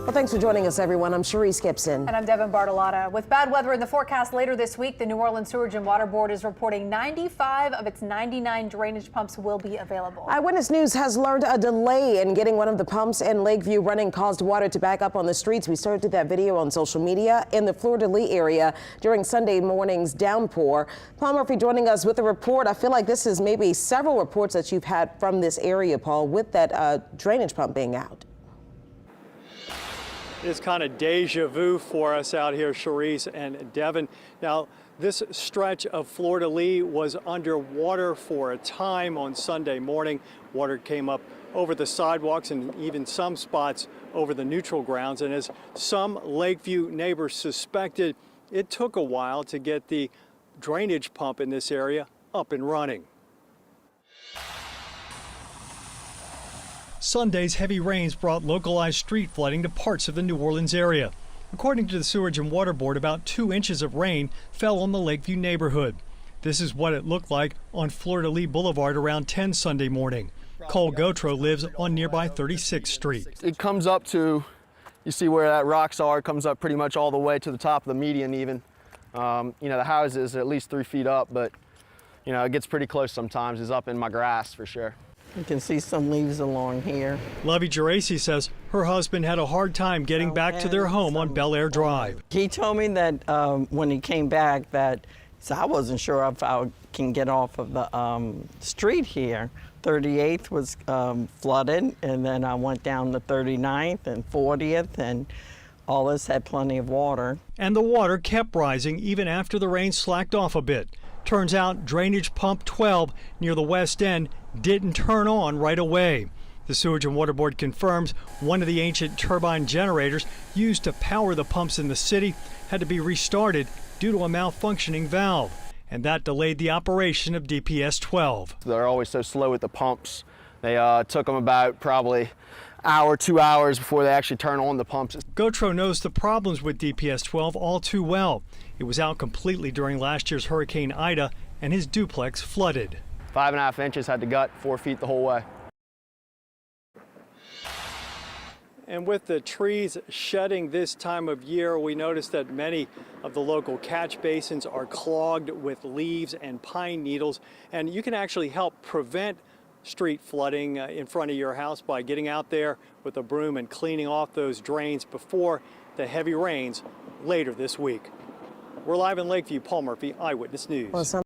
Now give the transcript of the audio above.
Well, thanks for joining us, everyone. I'm Cherise Gibson. And I'm Devin Bartolotta. With bad weather in the forecast later this week, the New Orleans Sewerage and Water Board is reporting 95 of its 99 drainage pumps will be available. Eyewitness News has learned a delay in getting one of the pumps in Lakeview running caused water to back up on the streets. We started that video on social media in the Fleur-de-Lis area during Sunday morning's downpour. Paul Murphy joining us with a report. I feel like this is maybe several reports that you've had from this area, Paul, with that drainage pump being out. It's kind of deja vu for us out here, Cherise and Devin. Now, this stretch of Fleur-de-Lis was underwater for a time on Sunday morning. Water came up over the sidewalks and even some spots over the neutral grounds. And as some Lakeview neighbors suspected, it took a while to get the drainage pump in this area up and running. Sunday's heavy rains brought localized street flooding to parts of the New Orleans area. According to the Sewerage and Water Board, about 2 inches of rain fell on the Lakeview neighborhood. This is what it looked like on Fleur-de-Lis Boulevard around 10 Sunday morning. Cole Gautreau lives on nearby 36th Street. It comes up to, you see where that rocks are, it comes up pretty much all the way to the top of the median even. The houses are at least 3 feet up, but it gets pretty close sometimes. It's up in my grass for sure. You can see some leaves along here. Lovey Geraci says her husband had a hard time getting back to their home on Bel Air Drive. He told me that when he came back that, so I wasn't sure if I can get off of the street here. 38th was flooded, and then I went down to 39th and 40th, and all this had plenty of water. And the water kept rising even after the rain slacked off a bit. Turns out drainage pump 12 near the west end didn't turn on right away. The Sewage and Water Board confirms one of the ancient turbine generators used to power the pumps in the city had to be restarted due to a malfunctioning valve, and that delayed the operation of DPS 12. They're always so slow with the pumps. They took them about probably hour, 2 hours before they actually turn on the pumps. Gautreau knows the problems with DPS 12 all too well. It was out completely during last year's Hurricane Ida, and his duplex flooded. 5.5 inches had to gut 4 feet the whole way. And with the trees shedding this time of year, we noticed that many of the local catch basins are clogged with leaves and pine needles, and you can actually help prevent street flooding in front of your house by getting out there with a broom and cleaning off those drains before the heavy rains later this week. We're live in Lakeview. Paul Murphy, Eyewitness News. Well,